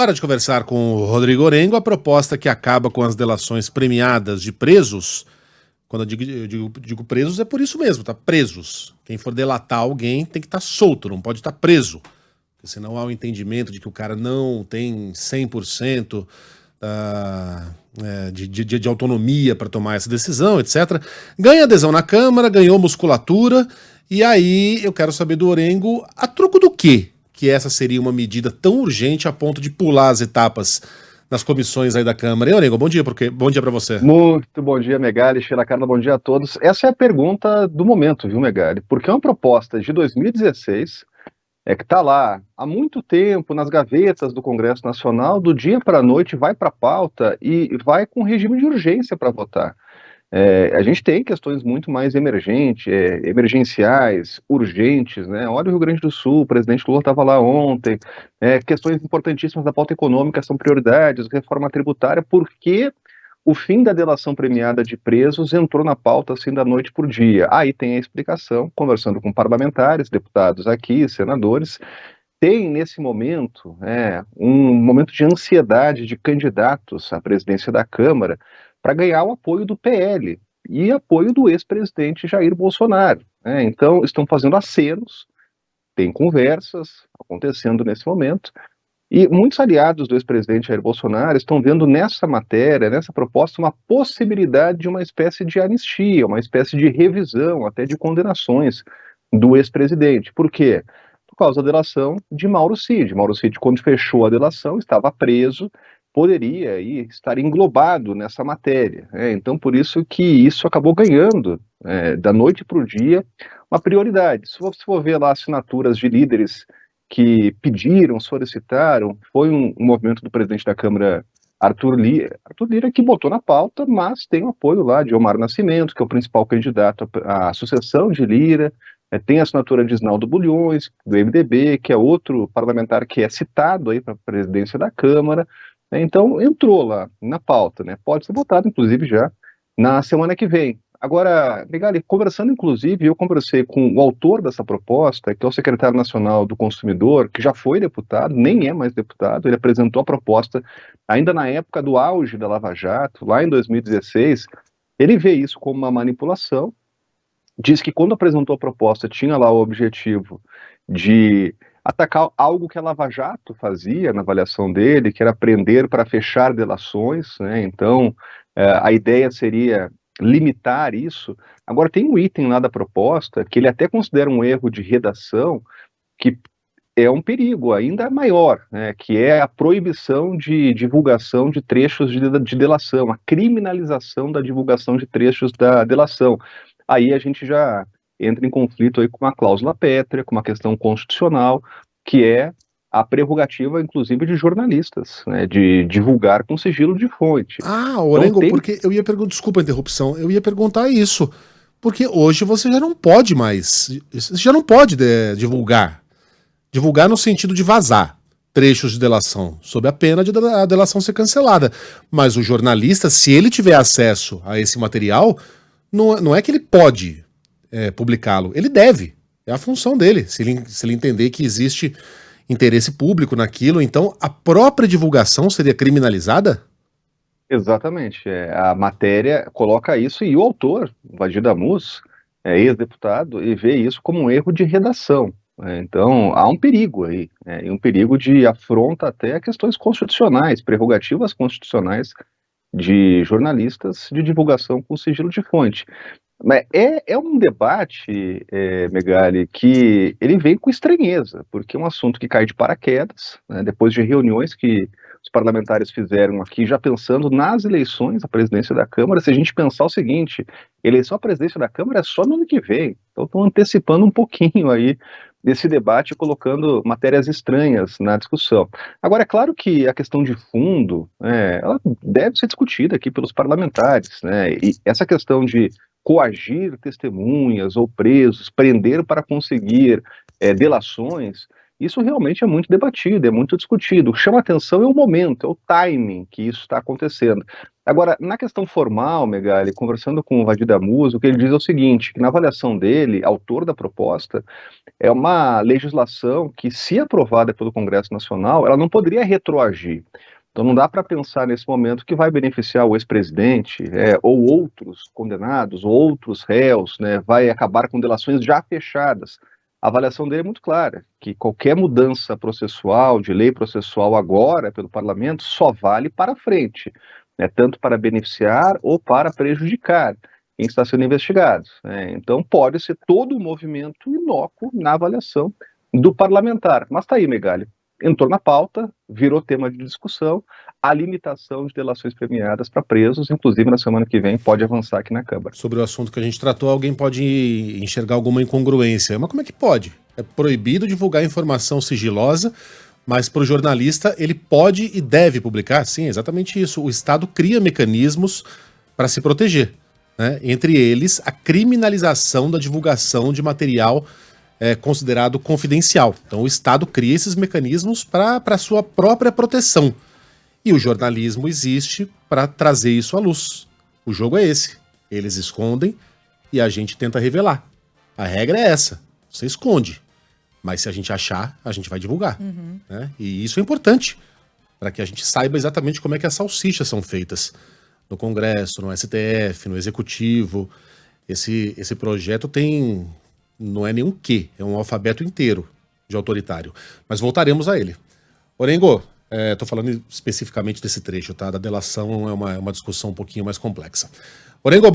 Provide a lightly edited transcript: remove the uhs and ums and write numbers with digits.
Hora de conversar com o Rodrigo Orengo, a proposta que acaba com as delações premiadas de presos. Quando eu digo presos, é por isso mesmo, tá? Presos. Quem for delatar alguém tem que estar solto, não pode estar preso. Porque senão há o entendimento de que o cara não tem 100% de autonomia para tomar essa decisão, etc. Ganha adesão na Câmara, ganhou musculatura, e aí eu quero saber do Orengo, a troco do quê? Que essa seria uma medida tão urgente a ponto de pular as etapas nas comissões aí da Câmara. E Orengo, bom dia para você. Muito bom dia, Megali, Sheila Carla, bom dia a todos. Essa é a pergunta do momento, viu, Megali? Porque é uma proposta de 2016, que está lá há muito tempo nas gavetas do Congresso Nacional, do dia para a noite vai para a pauta e vai com regime de urgência para votar. A gente tem questões muito mais emergenciais, urgentes, né? Olha o Rio Grande do Sul, o presidente Lula estava lá ontem, questões importantíssimas da pauta econômica são prioridades, reforma tributária, porque o fim da delação premiada de presos entrou na pauta assim da noite por dia. Aí tem a explicação, conversando com parlamentares, deputados aqui, senadores, tem nesse momento um momento de ansiedade de candidatos à presidência da Câmara para ganhar o apoio do PL e apoio do ex-presidente Jair Bolsonaro. Então, estão fazendo acenos, tem conversas acontecendo nesse momento, e muitos aliados do ex-presidente Jair Bolsonaro estão vendo nessa matéria, nessa proposta, uma possibilidade de uma espécie de anistia, uma espécie de revisão, até de condenações do ex-presidente. Por quê? Por causa da delação de Mauro Cid. Mauro Cid, quando fechou a delação, estava preso, poderia aí estar englobado nessa matéria. Então, por isso que isso acabou ganhando, da noite para o dia, uma prioridade. Se você for ver lá assinaturas de líderes que pediram, solicitaram, foi um movimento do presidente da Câmara, Arthur Lira, que botou na pauta, mas tem o apoio lá de Omar Nascimento, que é o principal candidato à sucessão de Lira, tem a assinatura de Isnaldo Bulhões, do MDB, que é outro parlamentar que é citado aí para a presidência da Câmara, então entrou lá na pauta, né? Pode ser votado, inclusive, já na semana que vem. Agora, Megali, conversando, inclusive, eu conversei com o autor dessa proposta, que é o secretário nacional do Consumidor, que já foi deputado, nem é mais deputado, ele apresentou a proposta ainda na época do auge da Lava Jato, lá em 2016, ele vê isso como uma manipulação, diz que quando apresentou a proposta tinha lá o objetivo de atacar algo que a Lava Jato fazia na avaliação dele, que era prender para fechar delações, né? Então, a ideia seria limitar isso. Agora, tem um item lá da proposta que ele até considera um erro de redação, que é um perigo ainda maior, né, que é a proibição de divulgação de trechos de delação, a criminalização da divulgação de trechos da delação. Aí a gente já entra em conflito aí com uma cláusula pétrea, com uma questão constitucional, que é a prerrogativa, inclusive, de jornalistas, né, de divulgar com sigilo de fonte. Então Orengo, tem. porque eu ia perguntar, desculpa a interrupção, eu ia perguntar isso, porque hoje você já não pode mais, você já não pode divulgar no sentido de vazar trechos de delação, sob a pena de a delação ser cancelada. Mas o jornalista, se ele tiver acesso a esse material, não é que ele pode publicá-lo, ele deve. É a função dele. Se ele entender que existe interesse público naquilo, então a própria divulgação seria criminalizada? Exatamente. A matéria coloca isso e o autor, Vadir Damus, ex-deputado, e vê isso como um erro de redação. Então, há um perigo aí, e um perigo de afronta até a questões constitucionais, prerrogativas constitucionais de jornalistas de divulgação com sigilo de fonte. Mas é um debate, Megali, que ele vem com estranheza, porque é um assunto que cai de paraquedas, né, depois de reuniões que os parlamentares fizeram aqui, já pensando nas eleições à presidência da Câmara. Se a gente pensar o seguinte, eleição à presidência da Câmara é só no ano que vem, então estão antecipando um pouquinho aí desse debate, colocando matérias estranhas na discussão. Agora, é claro que a questão de fundo, ela deve ser discutida aqui pelos parlamentares, né, e essa questão de coagir testemunhas ou presos, prender para conseguir delações, isso realmente é muito debatido, é muito discutido. O que chama atenção é o momento, é o timing que isso está acontecendo. Agora, na questão formal, Megali, conversando com o Vadir Damus, o que ele diz é o seguinte, que na avaliação dele, autor da proposta, é uma legislação que, se aprovada pelo Congresso Nacional, ela não poderia retroagir. Então não dá para pensar nesse momento que vai beneficiar o ex-presidente, ou outros condenados, ou outros réus, né, vai acabar com delações já fechadas. A avaliação dele é muito clara, que qualquer mudança processual, de lei processual agora pelo parlamento, só vale para frente, né, tanto para beneficiar ou para prejudicar quem está sendo investigado, né? Então pode ser todo um movimento inócuo na avaliação do parlamentar. Mas está aí, Megali, entrou na pauta, virou tema de discussão, a limitação de delações premiadas para presos, inclusive na semana que vem pode avançar aqui na Câmara. Sobre o assunto que a gente tratou, alguém pode enxergar alguma incongruência. Mas como é que pode? É proibido divulgar informação sigilosa, mas para o jornalista ele pode e deve publicar? Sim, exatamente isso. O Estado cria mecanismos para se proteger, né? Entre eles, a criminalização da divulgação de material considerado confidencial. Então o Estado cria esses mecanismos para a sua própria proteção. E o jornalismo existe para trazer isso à luz. O jogo é esse. Eles escondem e a gente tenta revelar. A regra é essa. Você esconde. Mas se a gente achar, a gente vai divulgar. Né? E isso é importante para que a gente saiba exatamente como é que as salsichas são feitas. No Congresso, no STF, no Executivo. Esse projeto tem... não é nenhum quê, é um alfabeto inteiro de autoritário. Mas voltaremos a ele. Orengo, tô falando especificamente desse trecho, tá? Da delação é uma discussão um pouquinho mais complexa. Orengo,